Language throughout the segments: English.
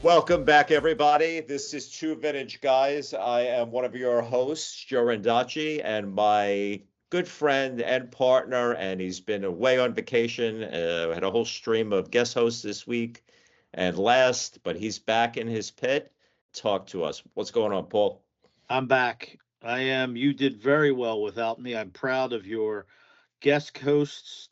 Welcome back, everybody. This is Two Vintage Guys. I am one of your hosts, Joe Randacci, and my good friend and partner, and he's been away on vacation. Had a whole stream of guest hosts this week and last, but he's back in his pit. Talk to us. What's going on, Paul? I'm back. I am. You did very well without me. I'm proud of your guest hosts.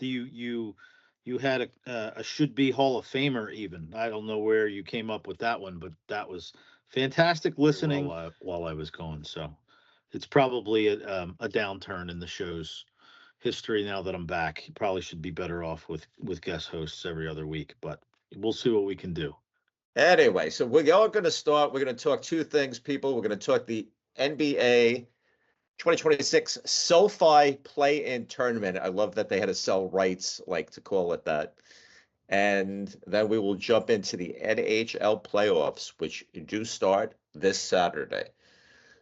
You had a should be Hall of Famer even. I don't know where you came up with that one, but that was fantastic listening while I was gone. So it's probably a downturn in the show's history now that I'm back. You probably should be better off with guest hosts every other week, but we'll see what we can do. Anyway, so we're all going to start. We're going to talk two things, people. We're going to talk the NBA 2026 SoFi play-in tournament. I love that they had to sell rights, like to call it that. And then we will jump into the NHL playoffs, which do start this Saturday.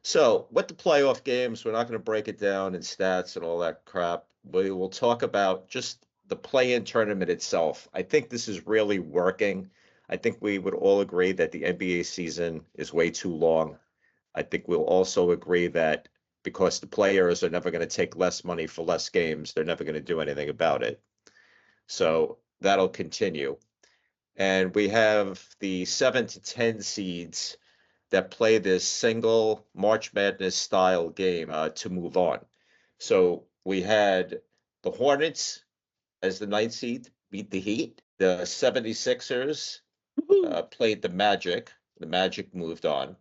So with the playoff games, we're not going to break it down in stats and all that crap. We will talk about just the play-in tournament itself. I think this is really working. I think we would all agree that the NBA season is way too long. I think we'll also agree that because the players are never going to take less money for less games, they're never going to do anything about it. So that'll continue. And we have the 7 to 10 seeds that play this single March Madness style game to move on. So we had the Hornets as the 9th seed beat the Heat. The 76ers played the Magic. The Magic moved on.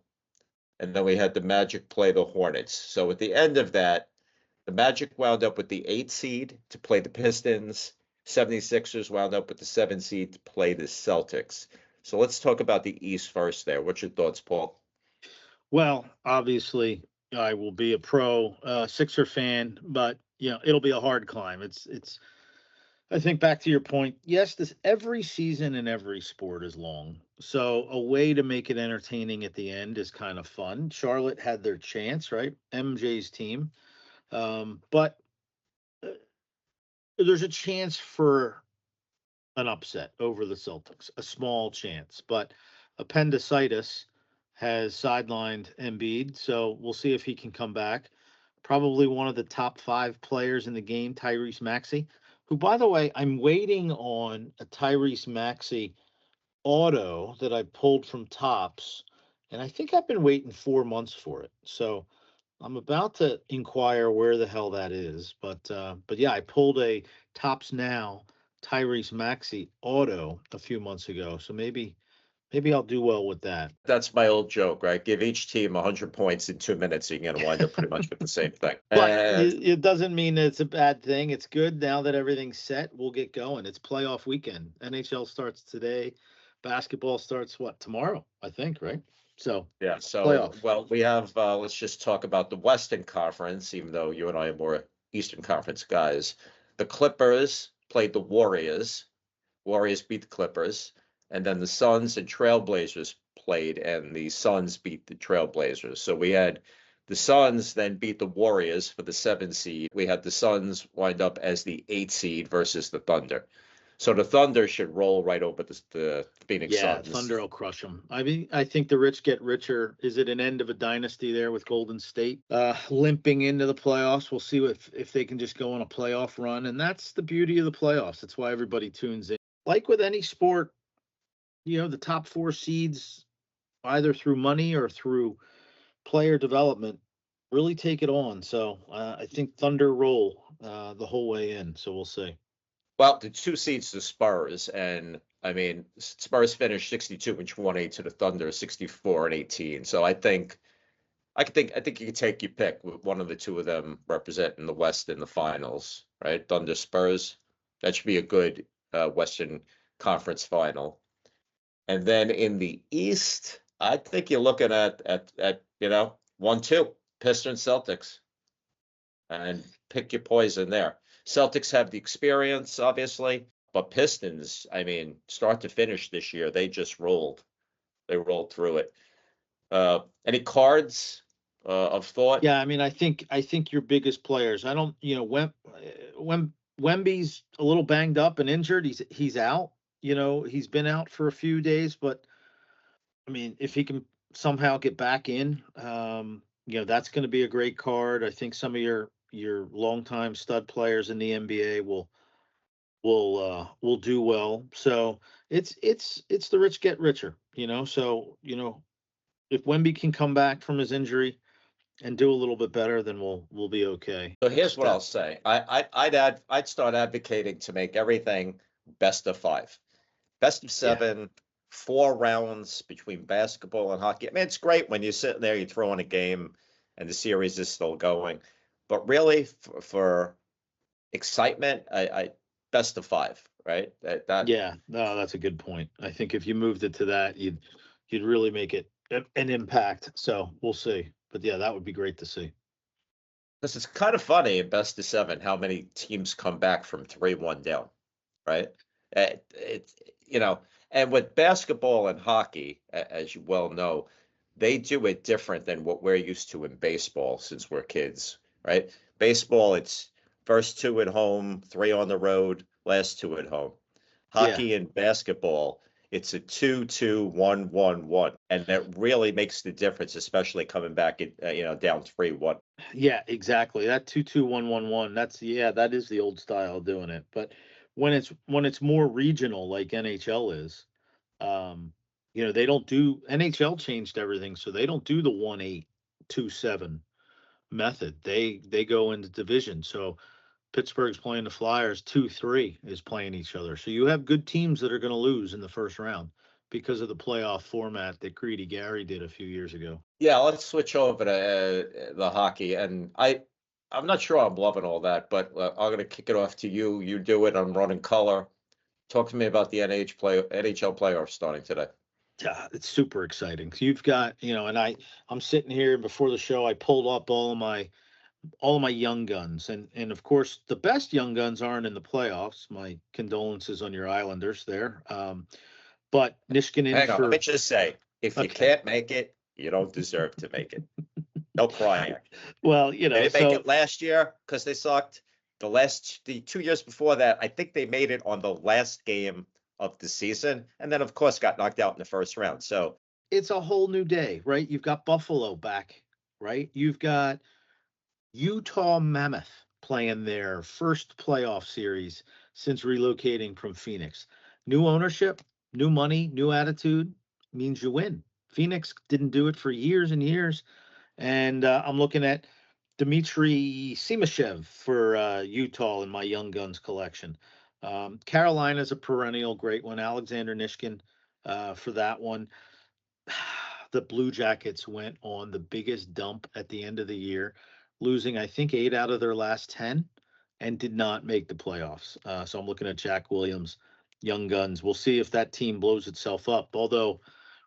And then we had the Magic play the Hornets. So at the end of that, the Magic wound up with the 8th seed to play the Pistons. 76ers wound up with the 7th seed to play the Celtics. So let's talk about the East first there. What's your thoughts, Paul? Well, obviously, I will be a pro Sixer fan, but it'll be a hard climb. It's. I think back to your point. Yes, this every season in every sport is long, so a way to make it entertaining at the end is kind of fun. Charlotte had their chance, right? MJ's team, but there's a chance for an upset over the Celtics, a small chance, but appendicitis has sidelined Embiid, so we'll see if he can come back. Probably one of the top 5 players in the game, Tyrese Maxey, who, by the way, I'm waiting on a Tyrese Maxey auto that I pulled from Tops, and I think I've been waiting 4 months for it. So I'm about to inquire where the hell that is, but yeah, I pulled a Tops Now Tyrese Maxey auto a few months ago, so maybe I'll do well with that. That's my old joke, right? Give each team 100 points in 2 minutes, so you're going to wind up pretty much with the same thing. But it doesn't mean that it's a bad thing. It's good now that everything's set. We'll get going. It's playoff weekend. NHL starts today. Basketball starts tomorrow, I think, right? So yeah. So playoff. Well, we have. Let's just talk about the Western Conference, even though you and I are more Eastern Conference guys. The Clippers played the Warriors. Warriors beat the Clippers, and then the Suns and Trailblazers played, and the Suns beat the Trailblazers. So we had the Suns then beat the Warriors for the 7th seed. We had the Suns wind up as the 8th seed versus the Thunder. So the Thunder should roll right over the Phoenix Suns. Yeah, Thunder will crush them. I mean, I think the rich get richer. Is it an end of a dynasty there with Golden State limping into the playoffs? We'll see if they can just go on a playoff run, and that's the beauty of the playoffs. That's why everybody tunes in. Like with any sport, the top 4 seeds, either through money or through player development, really take it on. So I think Thunder roll the whole way in. So we'll see. Well, the 2 seeds, the Spurs, and I mean, Spurs finished 62-28 to the Thunder, 64-18. So I think you can take your pick with one of the two of them representing the West in the finals, right? Thunder Spurs. That should be a good Western Conference final. And then in the East, I think you're looking at 1-2 Pistons Celtics, and pick your poison there. Celtics have the experience, obviously, but Pistons, I mean, start to finish this year, they just rolled. They rolled through it. Any cards of thought? Yeah, I mean, I think your biggest players. I don't, when Wemby's a little banged up and injured, he's out. He's been out for a few days, but I mean, if he can somehow get back in, that's going to be a great card. I think some of your longtime stud players in the NBA will do well. So it's the rich get richer, So if Wemby can come back from his injury and do a little bit better, then we'll be okay. So Next here's what I'll step. say. I'd start advocating to make everything best of 5. Best of Yeah, 7, 4 rounds between basketball and hockey. I mean, it's great when you're sitting there, you throw in a game, and the series is still going. But really, for excitement, I best of 5, right? That yeah. No, that's a good point. I think if you moved it to that, you'd really make it an impact. So we'll see. But yeah, that would be great to see. because it's kind of funny in best of 7 how many teams come back from 3-1 down, right? It, you know, and with basketball and hockey, as you well know, they do it different than what we're used to in baseball since we're kids, right? Baseball, it's first 2 at home, 3 on the road, last 2 at home. Yeah. Hockey and basketball, it's a 2-2-1-1-1, and that really makes the difference, especially coming back at down 3-1. Yeah, exactly. That 2-2-1-1-1. That is the old style of doing it. But when it's more regional like NHL is, they don't do NHL changed everything, so they don't do the 1-8-2-7 method. They go into division. So Pittsburgh's playing the Flyers, 2-3 is playing each other. So you have good teams that are going to lose in the first round because of the playoff format that Greedy Gary did a few years ago. Yeah, let's switch over to the hockey, and I'm not sure I'm loving all that, but I'm gonna kick it off to you. You do it. I'm running color. Talk to me about the NHL playoffs starting today. Yeah, it's super exciting. So you've got, and I'm sitting here before the show. I pulled up all of my young guns, and of course the best young guns aren't in the playoffs. My condolences on your Islanders there. But Nishkinen Hang on, let me for just say, if you okay. can't make it, you don't deserve to make it. No crying. Well, They didn't make so it last year because they sucked. The 2 years before that, I think they made it on the last game of the season, and then of course got knocked out in the first round. So it's a whole new day, right? You've got Buffalo back, right? You've got Utah Mammoth playing their first playoff series since relocating from Phoenix. New ownership, new money, new attitude means you win. Phoenix didn't do it for years and years. And I'm looking at Dmitry Simashev for Utah in my Young Guns collection. Carolina's a perennial great one. Alexander Nishkin for that one. The Blue Jackets went on the biggest dump at the end of the year, losing, I think, 8 out of their last 10 and did not make the playoffs. So I'm looking at Jack Williams, Young Guns. We'll see if that team blows itself up. Although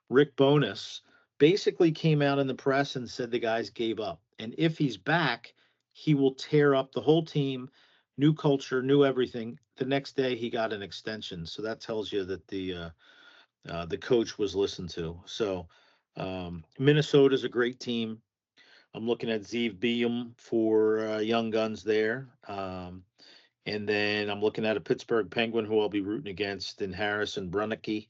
Rick Bowness basically came out in the press and said the guys gave up. And if he's back, he will tear up the whole team, new culture, new everything. The next day, he got an extension. So that tells you that the coach was listened to. So Minnesota's a great team. I'm looking at Zeev Beam for Young Guns there. And then I'm looking at a Pittsburgh Penguin who I'll be rooting against in Harrison Brunnicke.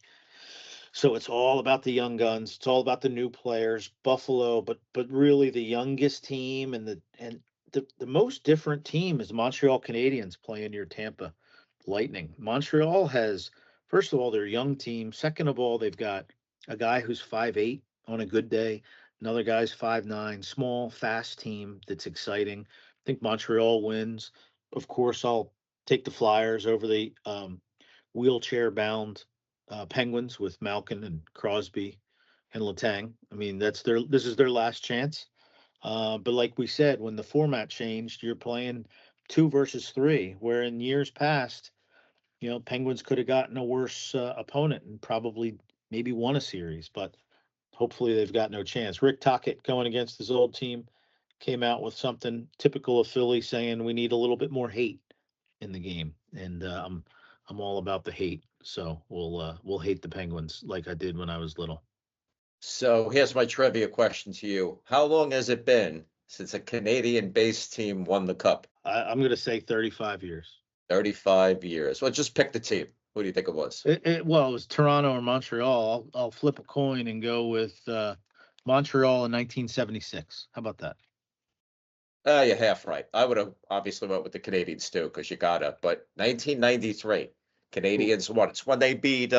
So it's all about the young guns. It's all about the new players. Buffalo, but really the youngest team and the most different team is Montreal Canadiens playing your Tampa Lightning. Montreal has, first of all, their young team. Second of all, they've got a guy who's 5'8" on a good day. Another guy's 5'9", small, fast team that's exciting. I think Montreal wins. Of course, I'll take the Flyers over the wheelchair bound Penguins with Malkin and Crosby and Letang. I mean, this is their last chance. But like we said, when the format changed, you're playing 2 versus 3, where in years past, Penguins could have gotten a worse opponent and probably maybe won a series, but hopefully they've got no chance. Rick Tocchet going against his old team came out with something typical of Philly, saying we need a little bit more hate in the game, and I'm all about the hate. So we'll hate the Penguins like I did when I was little. So here's my trivia question to you. How long has it been since a Canadian-based team won the cup? I'm going to say 35 years. 35 years. Well, just pick the team. Who do you think it was? Well, it was Toronto or Montreal. I'll flip a coin and go with Montreal in 1976. How about that? You're half right. I would have obviously went with the Canadians too, because you gotta. But 1993, Ooh. Canadians won. It's when they beat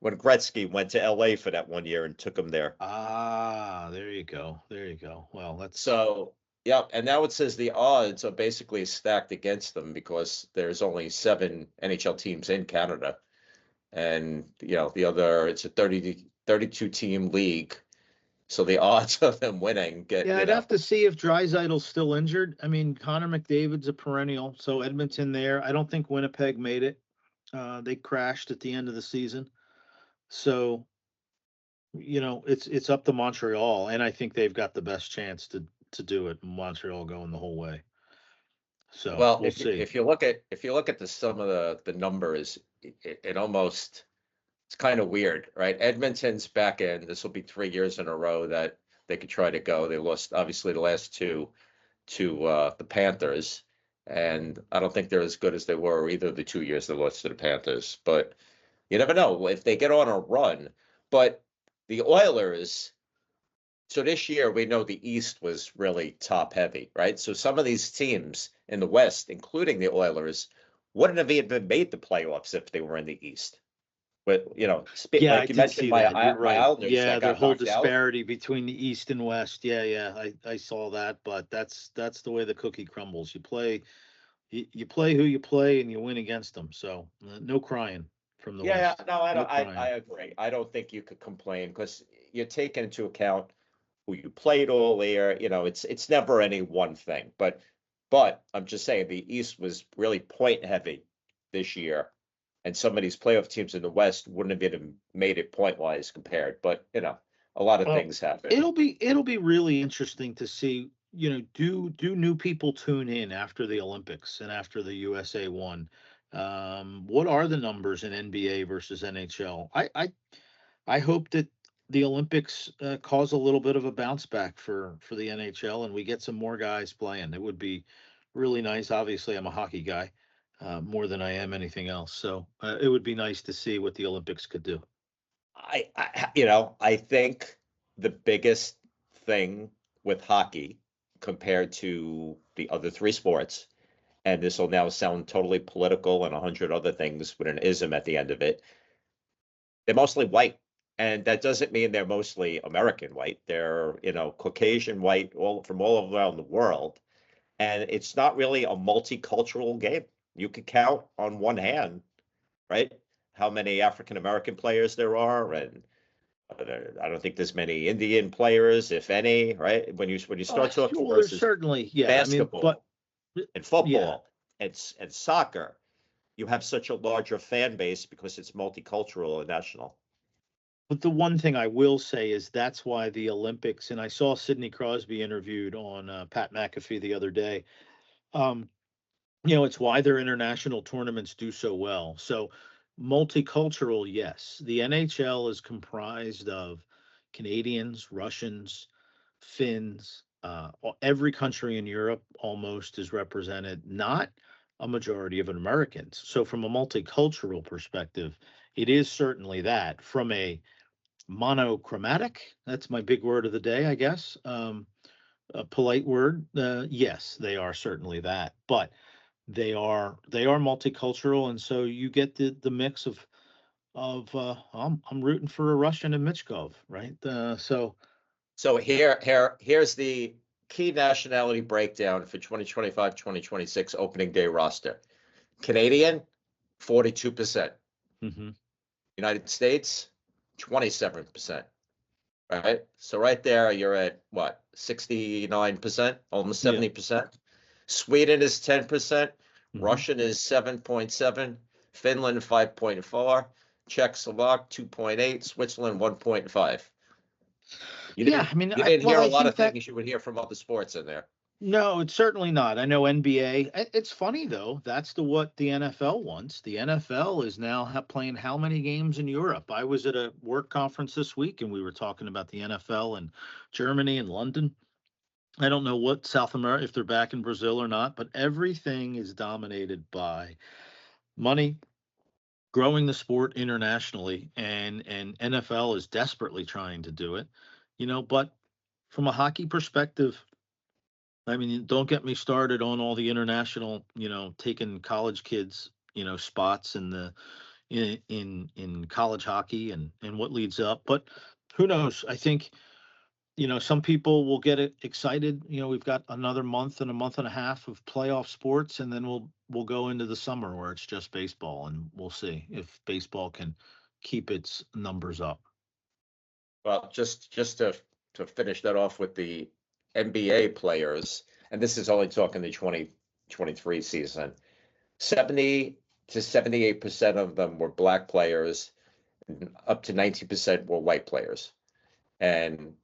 when Gretzky went to LA for that one year and took them there. Ah, there you go. There you go. Well, that's So yeah, and now it says the odds are basically stacked against them because there's only 7 NHL teams in Canada, and the other it's a 32 team league. So the odds of them winning get, yeah. I'd have to see if Dreisaitl's still injured. I mean, Connor McDavid's a perennial, so Edmonton there. I don't think Winnipeg made it. They crashed at the end of the season, so it's up to Montreal, and I think they've got the best chance to do it. Montreal going the whole way, so Well, we'll see. if you look at some of the numbers, it almost it's kind of weird, right? Edmonton's back in. This will be 3 years in a row that they could try to go. They lost obviously the last two to the Panthers, and I don't think they're as good as they were either of the 2 years they lost to the Panthers. But you never know if they get on a run. But the Oilers. So this year we know the East was really top heavy, right? So some of these teams in the West, including the Oilers, wouldn't have even made the playoffs if they were in the East. But Yeah, I like you did mentioned, see my that. You're my right. Islanders Yeah, that their got whole knocked out. disparity between the East and West. Yeah, yeah, I saw that, but that's the way the cookie crumbles. You play who you play, and you win against them. So no crying from the Yeah, West. no, I No don't. I crying. agree. I don't think you could complain because you're taking into account who you played all year. It's never any one thing. But I'm just saying the East was really point heavy this year, and some of these playoff teams in the West wouldn't have even made it point wise compared. But a lot of Well, things happen. it'll be really interesting to see. Do new people tune in after the Olympics and after the USA won? What are the numbers in NBA versus NHL? I hope that the Olympics cause a little bit of a bounce back for the NHL, and we get some more guys playing. It would be really nice. Obviously, I'm a hockey guy more than I am anything else, so it would be nice to see what the Olympics could do. I think the biggest thing with hockey compared to the other three sports, and this will now sound totally political and 100 other things with an ism at the end of it, they're mostly white. And that doesn't mean they're mostly American white. They're, Caucasian white all around the world. And it's not really a multicultural game. You could count on one hand, right? How many African American players there are, and I don't think there's many Indian players, if any, right? When you start talking Well, there's versus certainly, yeah. I mean, but basketball and yeah. football and soccer, you have such a larger fan base because it's multicultural and national. But the one thing I will say is that's why the Olympics, and I saw Sidney Crosby interviewed on Pat McAfee the other day. Um, it's why their international tournaments do so well. So multicultural, yes. The NHL is comprised of Canadians, Russians, Finns, every country in Europe almost is represented, not a majority of Americans. So from a multicultural perspective, it is certainly that. From a monochromatic, that's my big word of the day, I guess. A polite word. Yes, they are certainly that. But they are multicultural, and so you get the mix of I'm rooting for a Russian and Michkov, right? So here's the key nationality breakdown for 2025-2026 opening day roster. Canadian, 42%. Mhm. United States, 27%. Right? So right there, you're at what, 69%, almost Yeah. 70%. Sweden is 10%. Mhm. Russian is 7.7. Finland, 5.4. Czechoslovak, 2.8. Switzerland, 1.5. You Yeah, didn't I mean, you didn't hear I a lot think of that things you would hear from other sports in there. no, it's certainly not. I know NBA. It's funny though. That's what the NFL wants. The NFL is now playing how many games in Europe? I was at a work conference this week, and we were talking about the NFL in Germany and London. I don't know what South America, if they're back in Brazil or not, but everything is dominated by money, growing the sport internationally, and NFL is desperately trying to do it. But from a hockey perspective, I mean, don't get me started on all the international, taking college kids, spots in college hockey and what leads up. But who knows? I think, some people will get excited. We've got another month and a month and a half of playoff sports, and then we'll go into the summer where it's just baseball, and we'll see if baseball can keep its numbers up. Well, just to finish that off with the NBA players, and this is only talking the 2023 season, 70 to 78% of them were black players, and up to 90% were white players. And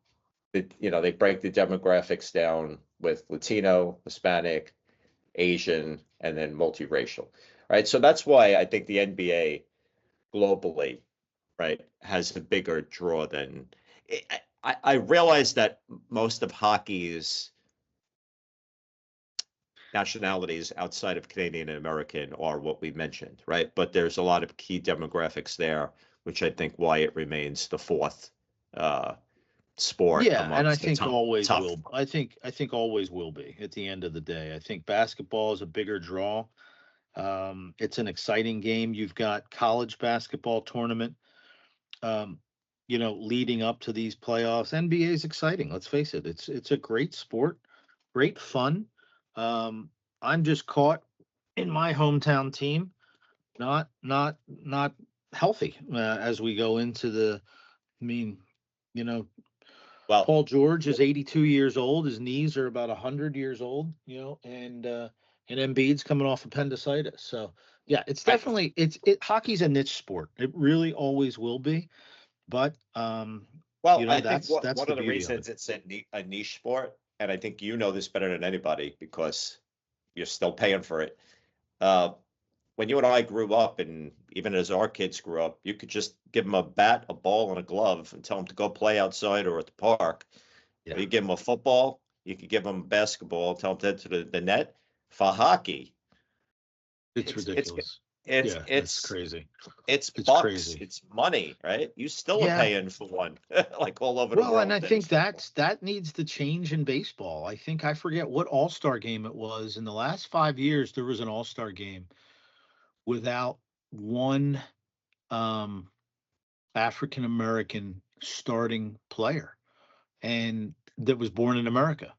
they break the demographics down with Latino, Hispanic, Asian, and then multiracial. Right. So that's why I think the NBA globally, right, has a bigger draw than I realize that most of hockey's nationalities outside of Canadian and American are what we mentioned, right? But there's a lot of key demographics there, which I think why it remains the fourth sport Yeah, and I amongst the think always tough. will. I think always will be at the end of the day. I think basketball is a bigger draw. It's an exciting game. You've got college basketball tournament, um, leading up to these playoffs. NBA is exciting. Let's face it. It's a great sport, great fun. Um, I'm just caught in my hometown team, not healthy as we go into the. I mean, you know, Well, Paul George is 82 years old. His knees are about 100 years old, and Embiid's coming off appendicitis. So yeah, it's I, definitely hockey's a niche sport. It really always will be. But well, I think that's one the of the beauty of it. reasons it's a niche sport, and I think you know this better than anybody because you're still paying for it. Uh, when you and I grew up, and even as our kids grew up, you could just give them a bat, a ball, and a glove and tell them to go play outside or at the park. Or Yeah, you give them a football, you could give them a basketball, tell them to head to the net. For hockey, it's it's it's ridiculous. it's Yeah, it's it's crazy. it's It's bucks, crazy. it's money, right? You still are Yeah. paying for one, like all over the Well, and world. I think that needs to change in baseball. I think I forget what All-Star game it was. In the last 5 years, there was an All-Star game without one um, African American starting player, and that was born in America.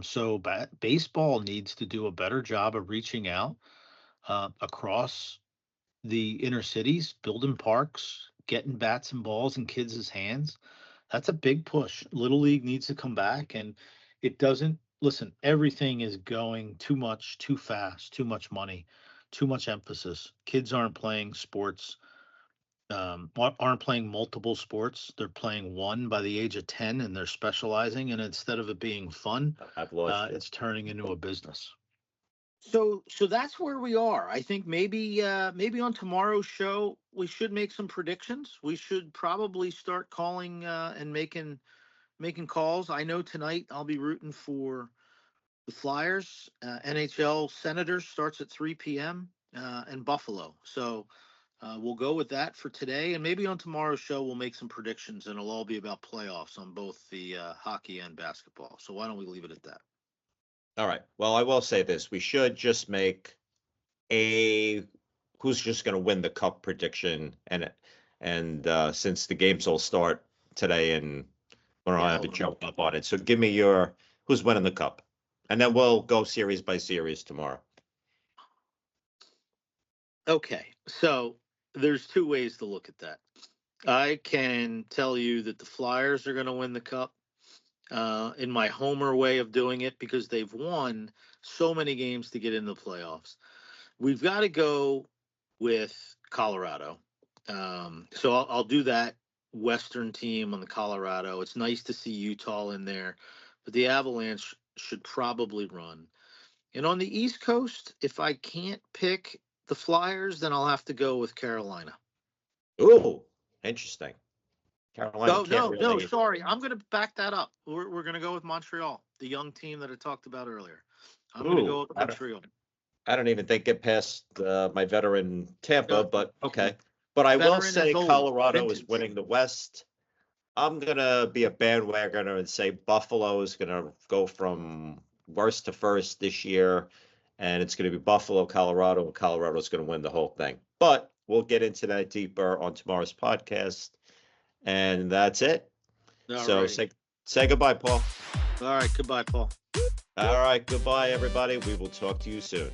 So baseball needs to do a better job of reaching out across the inner cities, building parks, getting bats and balls in kids' hands. That's a big push. Little League needs to come back, and it doesn't. Listen, everything is going too much, too fast, too much money, too much emphasis. Kids aren't playing sports, aren't playing multiple sports. They're playing one by the age of 10, and they're specializing. And instead of it being fun, I've lost you. it's turning into a business. So that's where we are. I think maybe on tomorrow's show we should make some predictions. We should probably start calling and making calls. I know tonight I'll be rooting for the Flyers. NHL Senators starts at 3 p.m. And Buffalo. So we'll go with that for today, and maybe on tomorrow's show we'll make some predictions, and it'll all be about playoffs on both the hockey and basketball. So why don't we leave it at that? All right. Well, I will say this: we should just make a who's just going to win the cup prediction, and since the games will start today, and we don't Yeah, have to jump up on it, so give me your who's winning the cup, and then we'll go series by series tomorrow. okay. So there's two ways to look at that. I can tell you that the Flyers are going to win the cup in my homer way of doing it because they've won so many games to get in the playoffs. We've got to go with Colorado. So I'll do that Western team on the Colorado. It's nice to see Utah in there, but the Avalanche should probably run. And on the East Coast, if I can't pick the Flyers, then I'll have to go with Carolina. Ooh, interesting. Carolina Oh can't no, really. sorry. I'm going to back that up. We're going to go with Montreal, the young team that I talked about earlier. I'm going to go Ooh, with Montreal. I don't even think get past my veteran Tampa, No. but okay. But I will Veteran say is old, Colorado is vintage. winning the West. I'm gonna be a bandwagoner and say Buffalo is gonna go from worst to first this year, and it's gonna be Buffalo, Colorado, and Colorado's gonna win the whole thing. But we'll get into that deeper on tomorrow's podcast, and that's it. So Alrighty. say goodbye, Paul. All right. Goodbye, Paul. All right, goodbye, everybody. We will talk to you soon.